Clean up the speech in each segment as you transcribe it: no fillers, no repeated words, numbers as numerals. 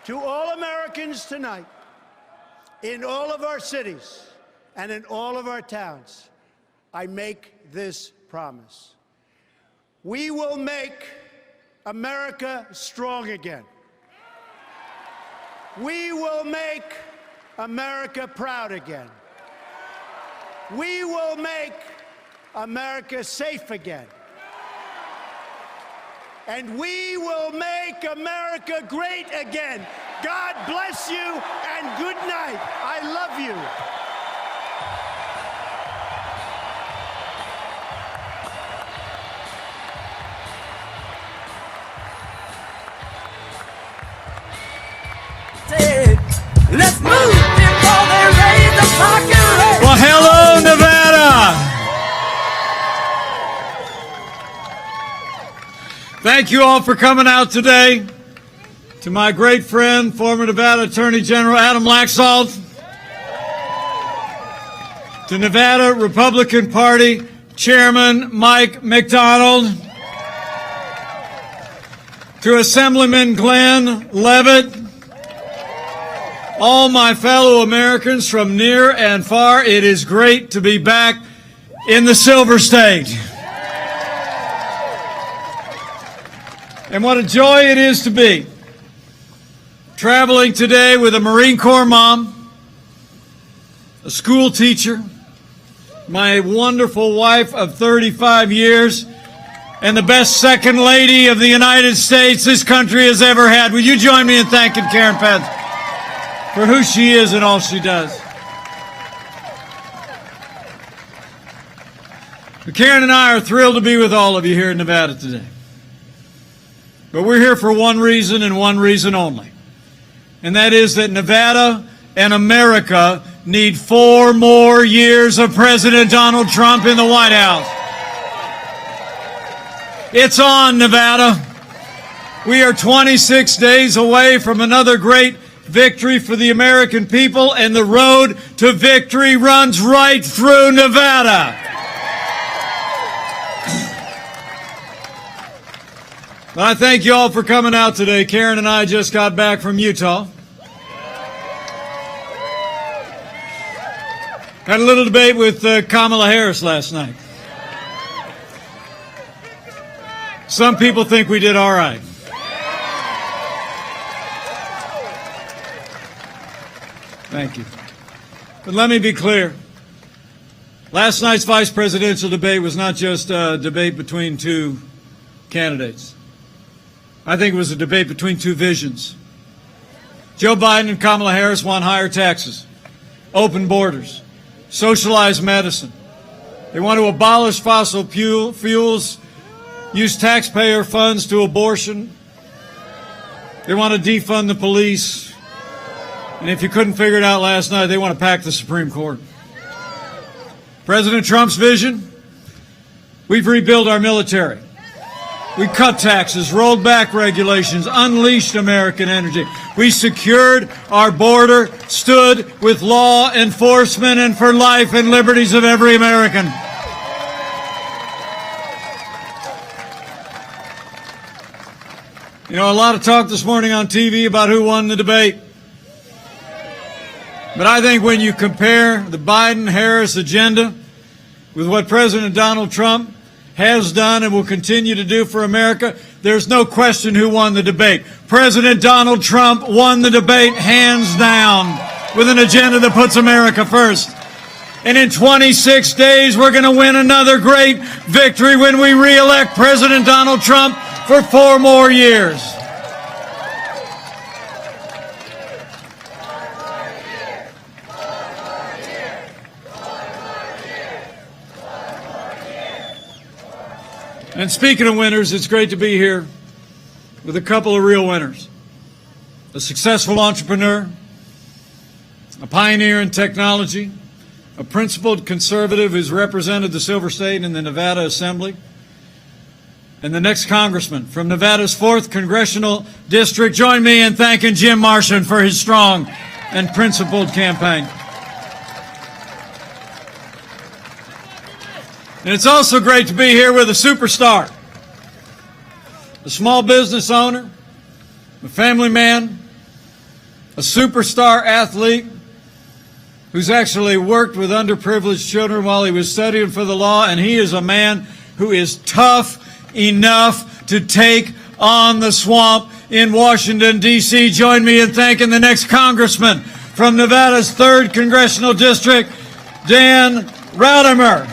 To all Americans tonight, in all of our cities and in all of our towns, I make this promise. We will make America strong again. We will make America proud again. We will make America safe again. And we will make America great again. God bless you and good night. I love you. Let's move before they raise the population. Well, hello, Nevada. Thank you all for coming out today. To my great friend, former Nevada Attorney General Adam Laxalt. To Nevada Republican Party Chairman Mike McDonald. To Assemblyman Glenn Levitt. All my fellow Americans from near and far, it is great to be back in the Silver State. And what a joy it is to be traveling today with a Marine Corps mom, a school teacher, my wonderful wife of 35 years, and the best second lady of the United States this country has ever had. Will you join me in thanking Karen Pence for who she is and all she does? Karen and I are thrilled to be with all of you here in Nevada today. But we're here for one reason and one reason only. And that is that Nevada and America need 4 more years of President Donald Trump in the White House. It's on, Nevada. We are 26 days away from another great victory for the American people, and the road to victory runs right through Nevada. But I thank you all for coming out today. Karen and I just got back from Utah. Had a little debate with Kamala Harris last night. Some people think we did all right. Thank you. But let me be clear. Last night's vice presidential debate was not just a debate between two candidates. I think it was a debate between two visions. Joe Biden and Kamala Harris want higher taxes, open borders, socialized medicine. They want to abolish fossil fuels, use taxpayer funds to abortion. They want to defund the police. And if you couldn't figure it out last night, they want to pack the Supreme Court. President Trump's vision? We've rebuilt our military. We cut taxes, rolled back regulations, unleashed American energy. We secured our border, stood with law enforcement and for life and liberties of every American. You know, a lot of talk this morning on TV about who won the debate. But I think when you compare the Biden-Harris agenda with what President Donald Trump has done and will continue to do for America, there's no question who won the debate. President Donald Trump won the debate hands down with an agenda that puts America first. And in 26 days, we're going to win another great victory when we re-elect President Donald Trump for 4 more years. And speaking of winners, it's great to be here with a couple of real winners. A successful entrepreneur, a pioneer in technology, a principled conservative who's represented the Silver State in the Nevada Assembly, and the next congressman from Nevada's 4th Congressional District. Join me in thanking Jim Marshan for his strong and principled campaign. And it's also great to be here with a superstar, a small business owner, a family man, a superstar athlete who's actually worked with underprivileged children while he was studying for the law, and he is a man who is tough enough to take on the swamp in Washington, D.C. Join me in thanking the next congressman from Nevada's 3rd Congressional District, Dan Raudimer.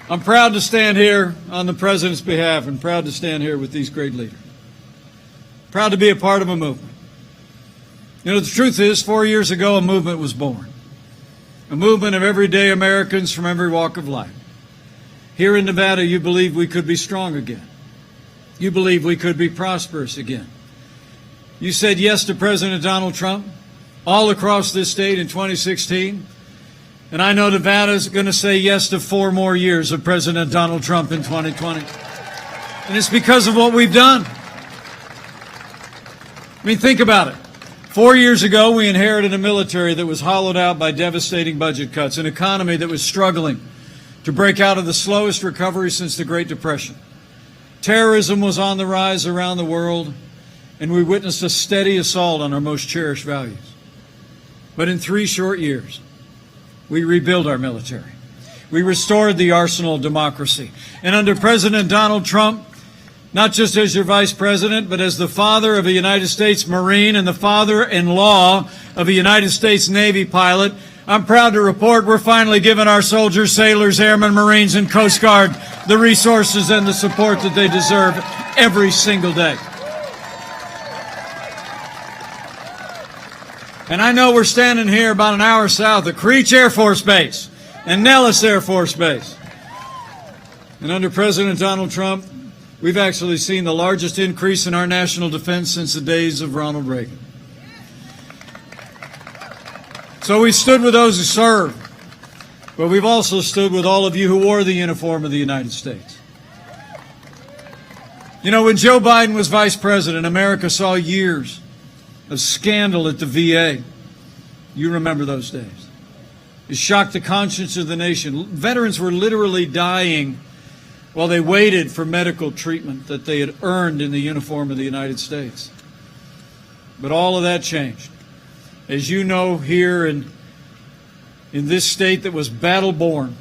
I'm proud to stand here on the President's behalf and proud to stand here with these great leaders. Proud to be a part of a movement. You know, the truth is, 4 years ago, a movement was born. A movement of everyday Americans from every walk of life. Here in Nevada, you believe we could be strong again. You believe we could be prosperous again. You said yes to President Donald Trump all across this state in 2016. And I know Nevada's going to say yes to 4 more years of President Donald Trump in 2020. And it's because of what we've done. I mean, think about it. 4 years ago, we inherited a military that was hollowed out by devastating budget cuts, an economy that was struggling to break out of the slowest recovery since the Great Depression. Terrorism was on the rise around the world, and we witnessed a steady assault on our most cherished values. But in 3 short years, we rebuilt our military. We restored the arsenal of democracy. And under President Donald Trump, not just as your vice president, but as the father of a United States Marine and the father-in-law of a United States Navy pilot, I'm proud to report we're finally giving our soldiers, sailors, airmen, Marines, and Coast Guard the resources and the support that they deserve every single day. And I know we're standing here about an hour south of Creech Air Force Base and Nellis Air Force Base. And under President Donald Trump, we've actually seen the largest increase in our national defense since the days of Ronald Reagan. So we stood with those who served, but we've also stood with all of you who wore the uniform of the United States. You know, when Joe Biden was vice president, America saw years of scandal at the VA. You remember those days. It shocked the conscience of the nation. Veterans were literally dying while they waited for medical treatment that they had earned in the uniform of the United States. But all of that changed. As you know, here in this state that was battle-born,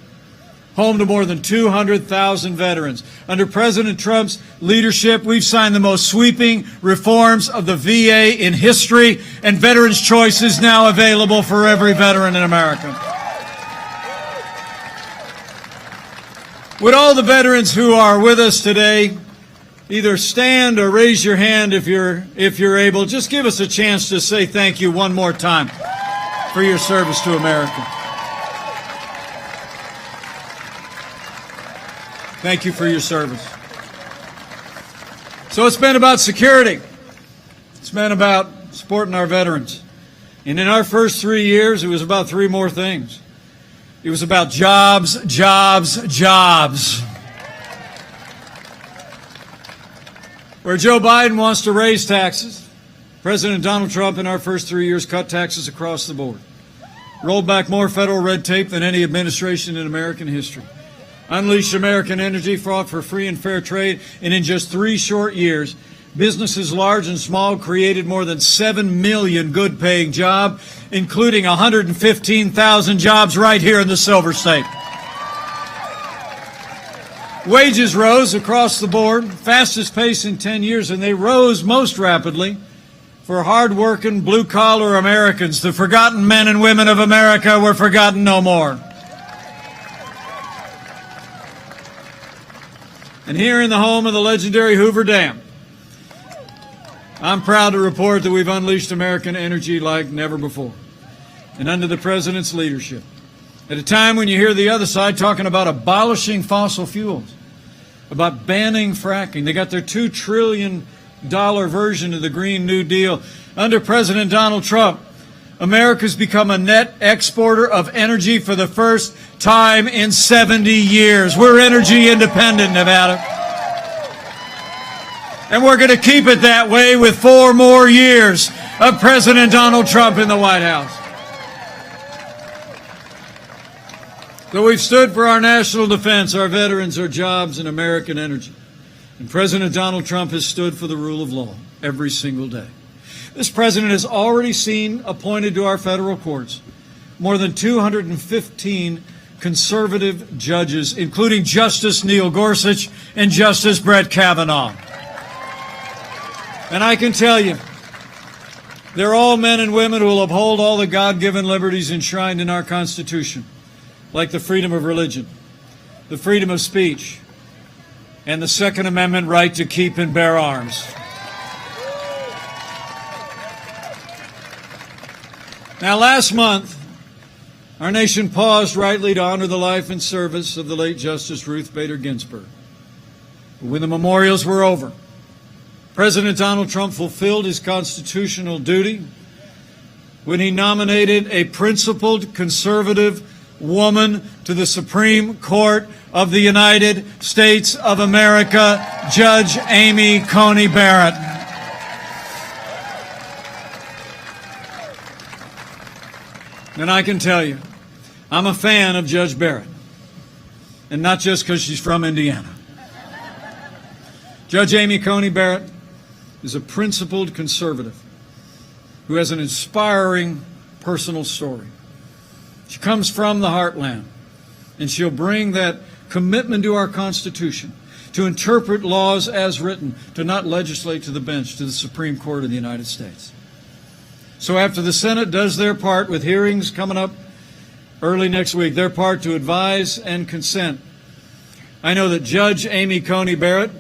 home to more than 200,000 veterans. Under President Trump's leadership, we've signed the most sweeping reforms of the VA in history, and Veterans Choice is now available for every veteran in America. Would all the veterans who are with us today either stand or raise your hand if you're able? Just give us a chance to say thank you one more time for your service to America. Thank you for your service. So it's been about security. It's been about supporting our veterans. And in our first 3 years, it was about 3 more things. It was about jobs, jobs, jobs. Where Joe Biden wants to raise taxes, President Donald Trump in our first 3 years cut taxes across the board, rolled back more federal red tape than any administration in American history, unleashed American energy, fought for free and fair trade, and in just 3 short years, businesses large and small created more than 7 million good-paying jobs, including 115,000 jobs right here in the Silver State. Wages rose across the board, fastest pace in 10 years, and they rose most rapidly for hard-working, blue-collar Americans. The forgotten men and women of America were forgotten no more. And here in the home of the legendary Hoover Dam, I'm proud to report that we've unleashed American energy like never before. And under the President's leadership, at a time when you hear the other side talking about abolishing fossil fuels, about banning fracking, they got their $2 trillion version of the Green New Deal. Under President Donald Trump, America's become a net exporter of energy for the first time in 70 years. We're energy independent, Nevada. And we're going to keep it that way with 4 more years of President Donald Trump in the White House. So we've stood for our national defense, our veterans, our jobs, and American energy. And President Donald Trump has stood for the rule of law every single day. This president has already seen appointed to our federal courts more than 215 conservative judges, including Justice Neil Gorsuch and Justice Brett Kavanaugh. And I can tell you, they're all men and women who will uphold all the God-given liberties enshrined in our Constitution, like the freedom of religion, the freedom of speech, and the Second Amendment right to keep and bear arms. Now, last month, our nation paused rightly to honor the life and service of the late Justice Ruth Bader Ginsburg. But when the memorials were over, President Donald Trump fulfilled his constitutional duty when he nominated a principled conservative woman to the Supreme Court of the United States of America, Judge Amy Coney Barrett. And I can tell you, I'm a fan of Judge Barrett, and not just because she's from Indiana. Judge Amy Coney Barrett is a principled conservative who has an inspiring personal story. She comes from the heartland, and she'll bring that commitment to our Constitution, to interpret laws as written, to not legislate to the bench, to the Supreme Court of the United States. So after the Senate does their part, with hearings coming up early next week, their part to advise and consent, I know that Judge Amy Coney Barrett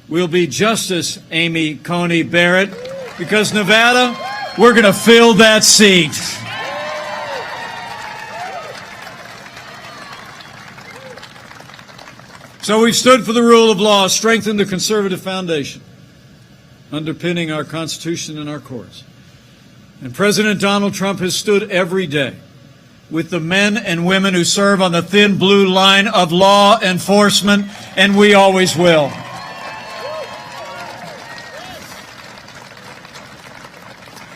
will be Justice Amy Coney Barrett, because Nevada, we're going to fill that seat. So we've stood for the rule of law, strengthened the conservative foundation underpinning our Constitution and our courts. And President Donald Trump has stood every day with the men and women who serve on the thin blue line of law enforcement, and we always will.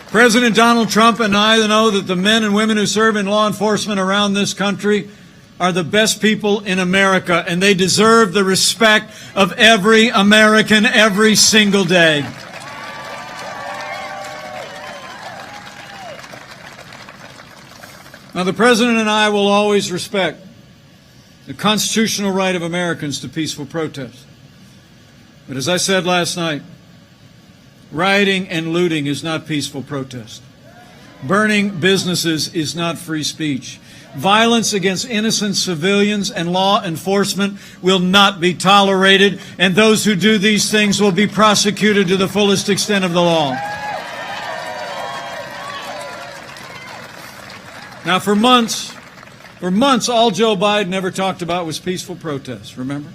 President Donald Trump and I know that the men and women who serve in law enforcement around this country are the best people in America, and they deserve the respect of every American every single day. Now, the President and I will always respect the constitutional right of Americans to peaceful protest. But as I said last night, rioting and looting is not peaceful protest. Burning businesses is not free speech. Violence against innocent civilians and law enforcement will not be tolerated, and those who do these things will be prosecuted to the fullest extent of the law. Now, for months, all Joe Biden ever talked about was peaceful protests, remember?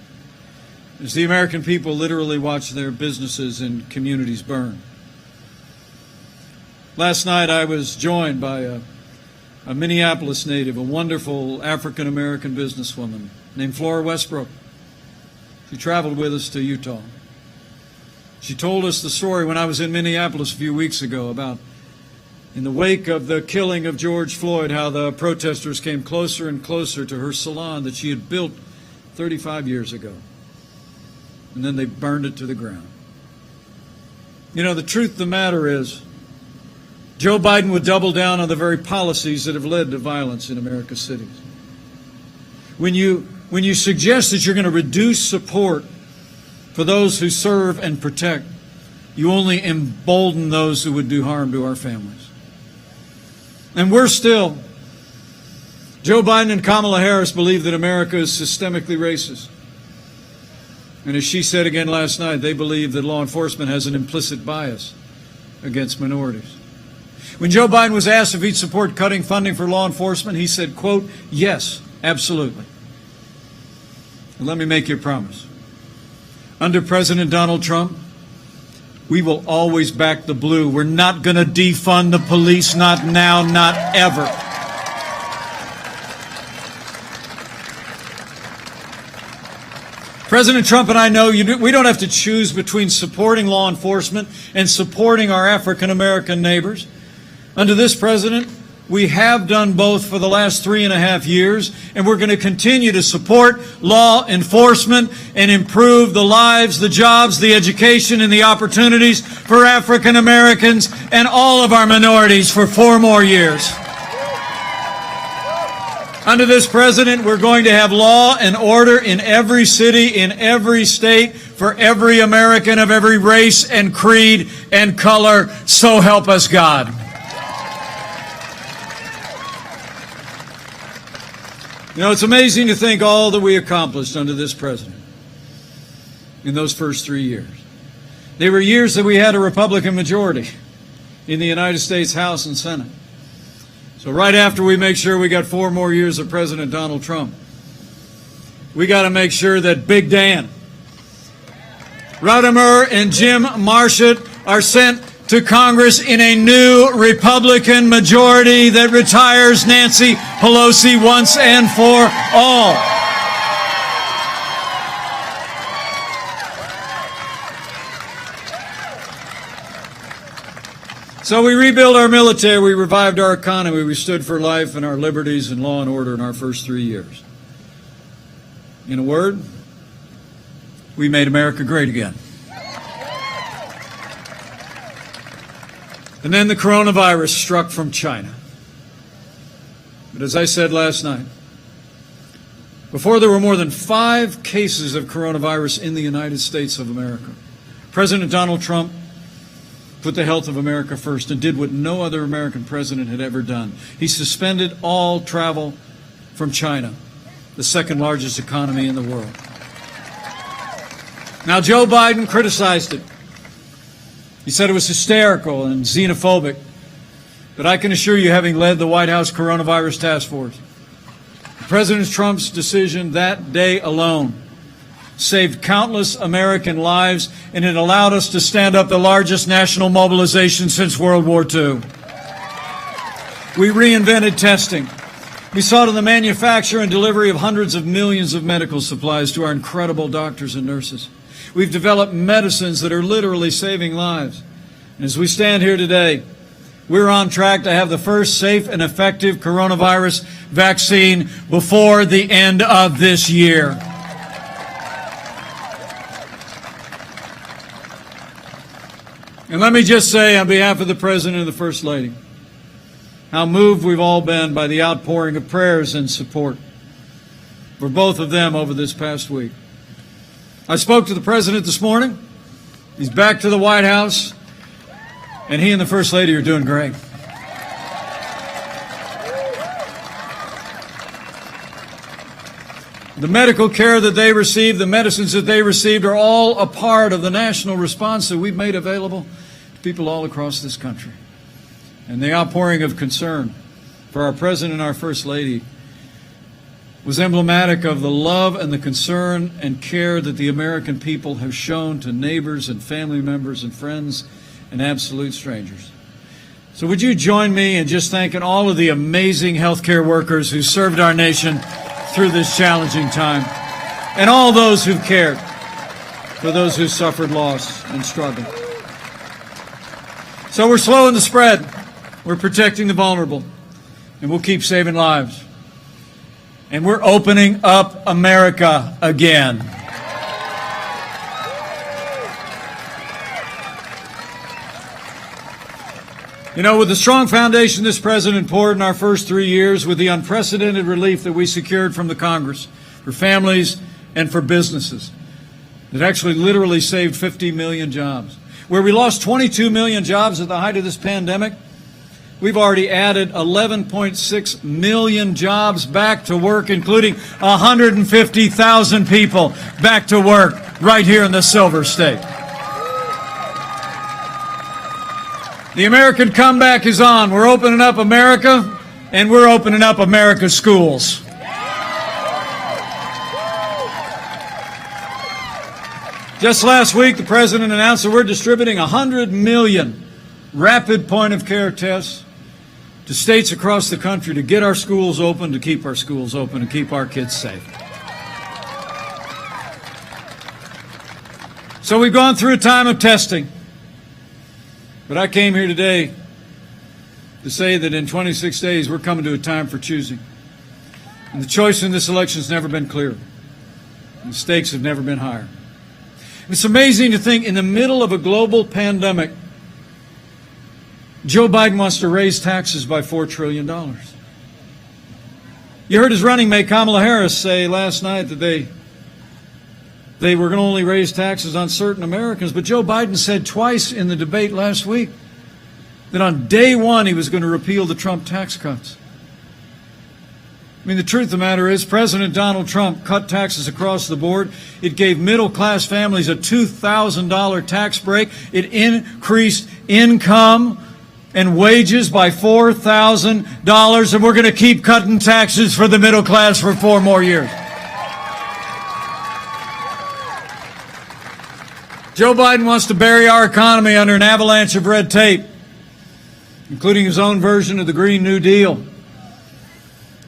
As the American people literally watched their businesses and communities burn. Last night, I was joined by a Minneapolis native, a wonderful African-American businesswoman named Flora Westbrook. She traveled with us to Utah. She told us the story when I was in Minneapolis a few weeks ago about, in the wake of the killing of George Floyd, how the protesters came closer and closer to her salon that she had built 35 years ago. And then they burned it to the ground. You know, the truth of the matter is, Joe Biden would double down on the very policies that have led to violence in America's cities. When you suggest that you're going to reduce support for those who serve and protect, you only embolden those who would do harm to our families. And Joe Biden and Kamala Harris believe that America is systemically racist. And as she said again last night, they believe that law enforcement has an implicit bias against minorities. When Joe Biden was asked if he'd support cutting funding for law enforcement, he said, quote, "Yes, absolutely." And let me make you a promise. Under President Donald Trump, we will always back the blue. We're not going to defund the police, not now, not ever. President Trump and I know we don't have to choose between supporting law enforcement and supporting our African-American neighbors. Under this president, We have done both for the last 3.5 years, and we're going to continue to support law enforcement and improve the lives, the jobs, the education, and the opportunities for African Americans and all of our minorities for 4 more years. Under this president, we're going to have law and order in every city, in every state, for every American of every race and creed and color. So help us God. You know, it's amazing to think all that we accomplished under this president in those first 3 years. They were years that we had a Republican majority in the United States House and Senate. So right after we make sure we got 4 more years of President Donald Trump, we got to make sure that Big Dan, Rodimer, and Jim Marchant are sent to Congress in a new Republican majority that retires Nancy Pelosi once and for all. So we rebuilt our military, we revived our economy, we stood for life and our liberties and law and order in our first 3 years. In a word, we made America great again. And then the coronavirus struck from China. But as I said last night, before there were more than 5 cases of coronavirus in the United States of America, President Donald Trump put the health of America first and did what no other American president had ever done. He suspended all travel from China, the second largest economy in the world. Now, Joe Biden criticized it. He said it was hysterical and xenophobic. But I can assure you, having led the White House Coronavirus Task Force, President Trump's decision that day alone saved countless American lives, and it allowed us to stand up the largest national mobilization since World War II. We reinvented testing. We saw to the manufacture and delivery of hundreds of millions of medical supplies to our incredible doctors and nurses. We've developed medicines that are literally saving lives. And as we stand here today, we're on track to have the first safe and effective coronavirus vaccine before the end of this year. And let me just say, on behalf of the President and the First Lady, how moved we've all been by the outpouring of prayers and support for both of them over this past week. I spoke to the President this morning. He's back to the White House, and he and the First Lady are doing great. The medical care that they received, the medicines that they received are all a part of the national response that we've made available to people all across this country. And the outpouring of concern for our President and our First Lady was emblematic of the love and the concern and care that the American people have shown to neighbors and family members and friends and absolute strangers. So would you join me in just thanking all of the amazing healthcare workers who served our nation through this challenging time, and all those who've cared for those who suffered loss and struggle. So we're slowing the spread, we're protecting the vulnerable, and we'll keep saving lives. And we're opening up America again. You know, with the strong foundation this president poured in our first 3 years, with the unprecedented relief that we secured from the Congress for families and for businesses, it actually literally saved 50 million jobs. Where we lost 22 million jobs at the height of this pandemic, we've already added 11.6 million jobs back to work, including 150,000 people back to work right here in the Silver State. The American comeback is on. We're opening up America, and we're opening up America's schools. Just last week, the President announced that we're distributing 100 million rapid point-of-care tests to states across the country to get our schools open, to keep our schools open, and keep our kids safe. So we've gone through a time of testing. But I came here today to say that in 26 days we're coming to a time for choosing. And the choice in this election has never been clearer. The stakes have never been higher. It's amazing to think in the middle of a global pandemic, Joe Biden wants to raise taxes by $4 trillion. You heard his running mate Kamala Harris say last night that they were going to only raise taxes on certain Americans, but Joe Biden said twice in the debate last week that on day one he was going to repeal the Trump tax cuts. I mean, the truth of the matter is President Donald Trump cut taxes across the board. It gave middle-class families a $2,000 tax break. It increased income and wages by $4,000, and we're going to keep cutting taxes for the middle class for 4 more years. Joe Biden wants to bury our economy under an avalanche of red tape, including his own version of the Green New Deal,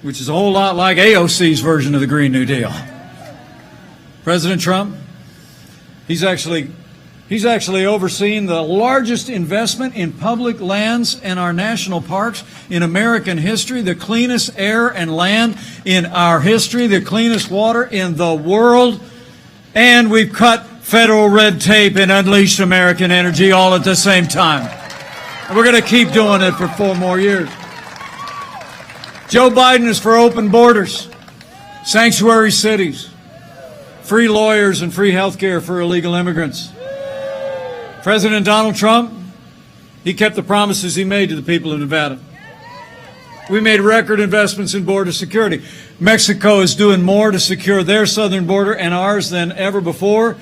which is a whole lot like AOC's version of the Green New Deal. President Trump, he's actually overseeing the largest investment in public lands and our national parks in American history, the cleanest air and land in our history, the cleanest water in the world, and we've cut federal red tape and unleashed American energy all at the same time. And we're going to keep doing it for 4 more years. Joe Biden is for open borders, sanctuary cities, free lawyers, and free health care for illegal immigrants. President Donald Trump, he kept the promises he made to the people of Nevada. We made record investments in border security. Mexico is doing more to secure their southern border and ours than ever before.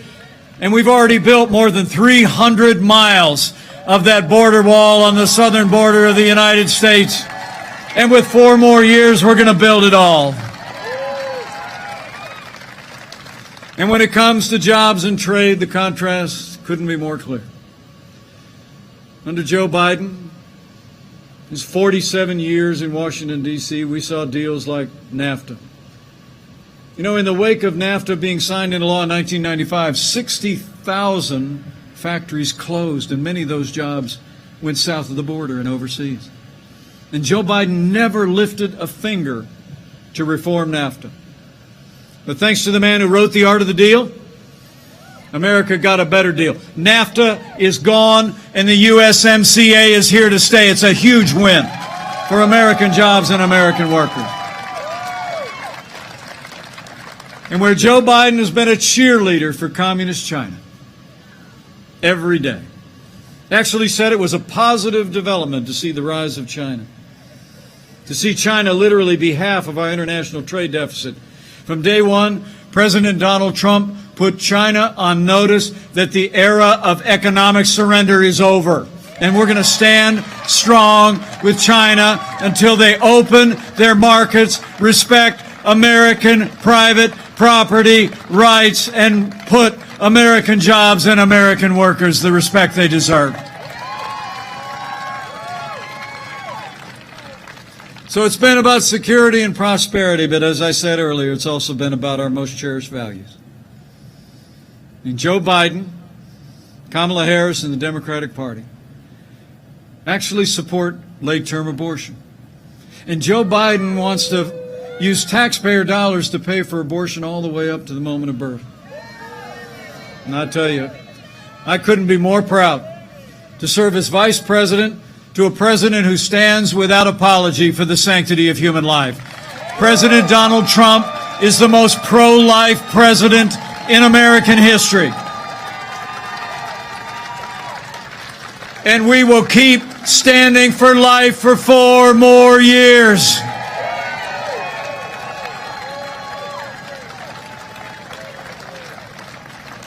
And we've already built more than 300 miles of that border wall on the southern border of the United States. And with 4 more years, we're going to build it all. And when it comes to jobs and trade, the contrast couldn't be more clear. Under Joe Biden, his 47 years in Washington, D.C., we saw deals like NAFTA. You know, in the wake of NAFTA being signed into law in 1995, 60,000 factories closed, and many of those jobs went south of the border and overseas. And Joe Biden never lifted a finger to reform NAFTA. But thanks to the man who wrote The Art of the Deal, America got a better deal. NAFTA is gone, and the USMCA is here to stay. It's a huge win for American jobs and American workers. And where Joe Biden has been a cheerleader for communist China every day, actually said it was a positive development to see the rise of China, to see China literally be half of our international trade deficit. From day one, President Donald Trump put China on notice that the era of economic surrender is over. And we're going to stand strong with China until they open their markets, respect American private property rights, and put American jobs and American workers the respect they deserve. So it's been about security and prosperity, but as I said earlier, it's also been about our most cherished values. And Joe Biden, Kamala Harris, and the Democratic Party actually support late-term abortion. And Joe Biden wants to use taxpayer dollars to pay for abortion all the way up to the moment of birth. And I tell you, I couldn't be more proud to serve as vice president to a president who stands without apology for the sanctity of human life. President Donald Trump is the most pro-life president in American history. And we will keep standing for life for 4 more years.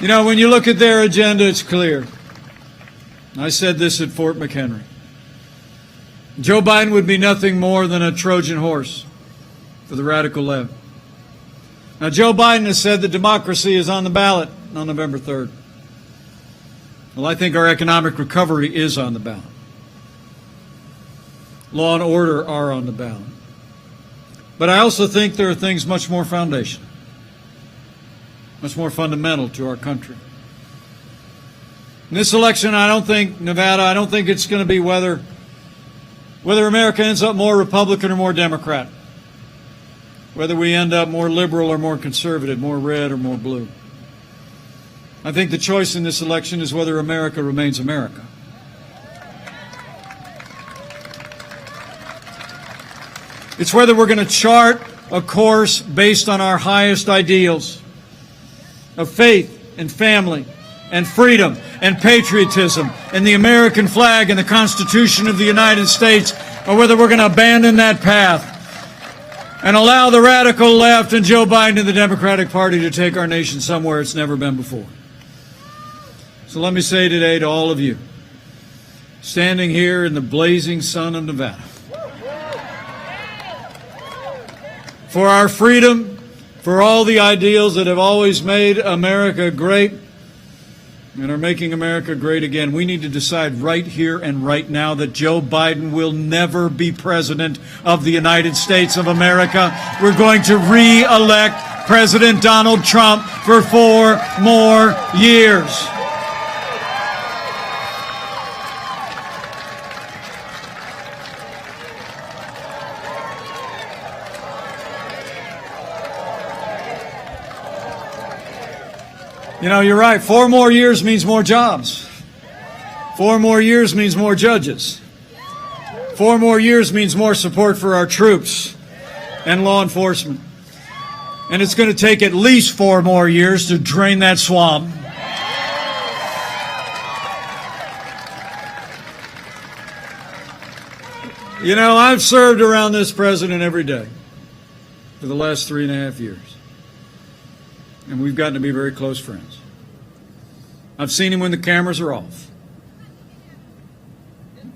You know, when you look at their agenda, it's clear. I said this at Fort McHenry. Joe Biden would be nothing more than a Trojan horse for the radical left. Now, Joe Biden has said that democracy is on the ballot on November 3rd. Well, I think our economic recovery is on the ballot. Law and order are on the ballot. But I also think there are things much more foundational, much more fundamental to our country. In this election, I don't think it's going to be whether whether America ends up more Republican or more Democrat, whether we end up more liberal or more conservative, more red or more blue. I think the choice in this election is whether America remains America. It's whether we're going to chart a course based on our highest ideals of faith and family and freedom and patriotism and the American flag and the Constitution of the United States, or whether we're going to abandon that path and allow the radical left and Joe Biden and the Democratic Party to take our nation somewhere it's never been before. So let me say today to all of you, standing here in the blazing sun of Nevada, for our freedom, for all the ideals that have always made America great and are making America great again, we need to decide right here and right now that Joe Biden will never be president of the United States of America. We're going to re-elect President Donald Trump for 4 more years. You know, you're right. 4 more years means more jobs. 4 more years means more judges. 4 more years means more support for our troops and law enforcement. And it's going to take at least 4 more years to drain that swamp. You know, I've served around this president every day for the last 3.5 years. And we've gotten to be very close friends. I've seen him when the cameras are off.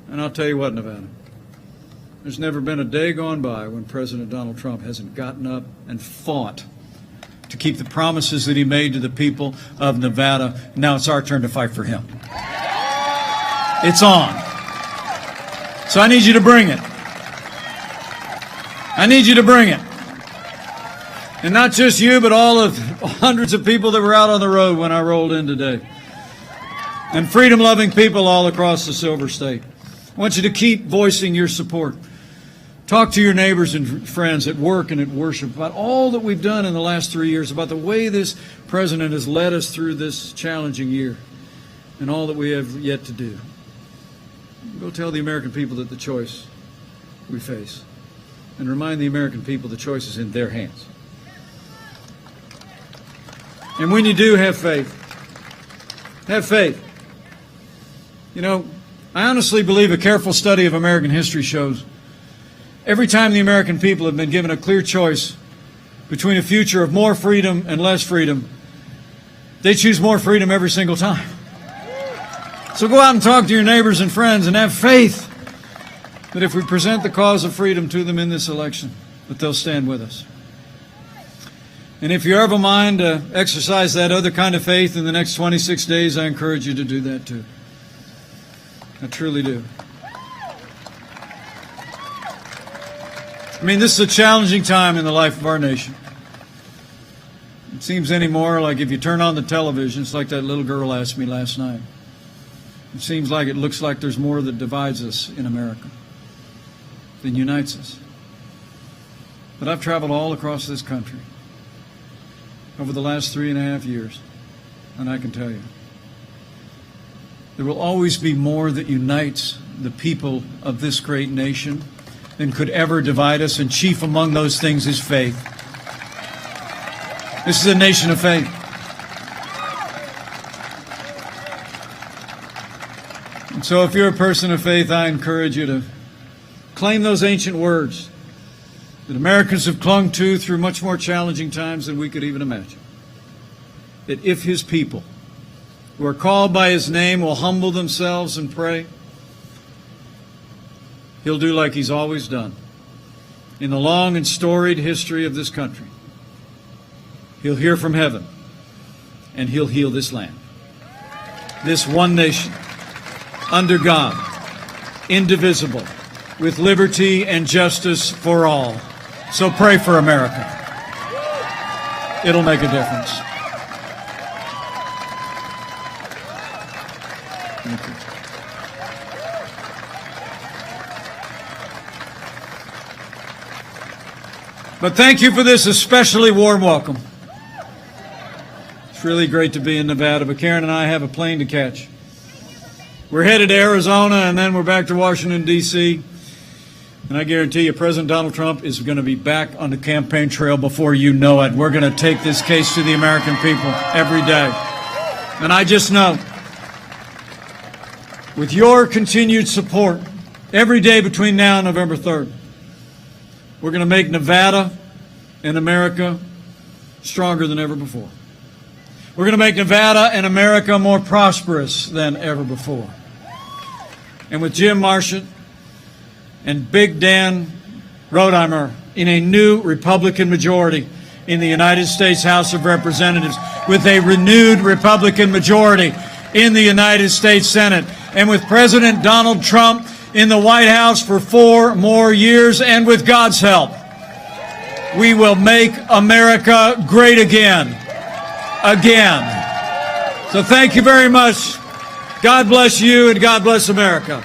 And I'll tell you what, Nevada, there's never been a day gone by when President Donald Trump hasn't gotten up and fought to keep the promises that he made to the people of Nevada. Now it's our turn to fight for him. It's on. So I need you to bring it. I need you to bring it. And not just you, but all of hundreds of people that were out on the road when I rolled in today. And freedom-loving people all across the Silver State. I want you to keep voicing your support. Talk to your neighbors and friends at work and at worship about all that we've done in the last 3 years, about the way this president has led us through this challenging year and all that we have yet to do. Go tell the American people that the choice we face, and remind the American people the choice is in their hands. And when you do, have faith. Have faith. You know, I honestly believe a careful study of American history shows every time the American people have been given a clear choice between a future of more freedom and less freedom, they choose more freedom every single time. So go out and talk to your neighbors and friends and have faith that if we present the cause of freedom to them in this election, that they'll stand with us. And if you're of a mind to exercise that other kind of faith in the next 26 days, I encourage you to do that too. I truly do. I mean, this is a challenging time in the life of our nation. It seems anymore like if you turn on the television, it's like that little girl asked me last night. It seems like it looks like there's more that divides us in America than unites us. But I've traveled all across this country over the last 3.5 years, and I can tell you, there will always be more that unites the people of this great nation than could ever divide us, and chief among those things is faith. This is a nation of faith. And so if you're a person of faith, I encourage you to claim those ancient words that Americans have clung to through much more challenging times than we could even imagine. That if his people who are called by his name will humble themselves and pray, he'll do like he's always done in the long and storied history of this country. He'll hear from heaven, and he'll heal this land. This one nation, under God, indivisible, with liberty and justice for all. So pray for America. It'll make a difference. Thank you. But thank you for this especially warm welcome. It's really great to be in Nevada, but Karen and I have a plane to catch. We're headed to Arizona, and then we're back to Washington, D.C., and I guarantee you President Donald Trump is going to be back on the campaign trail before you know it. We're going to take this case to the American people every day. And I just know, with your continued support, every day between now and November 3rd, we're going to make Nevada and America stronger than ever before. We're going to make Nevada and America more prosperous than ever before. And with Jim Marchant and Big Dan Rotheimer in a new Republican majority in the United States House of Representatives, with a renewed Republican majority in the United States Senate, and with President Donald Trump in the White House for 4 more years, and with God's help, we will make America great again. Again. So thank you very much. God bless you and God bless America.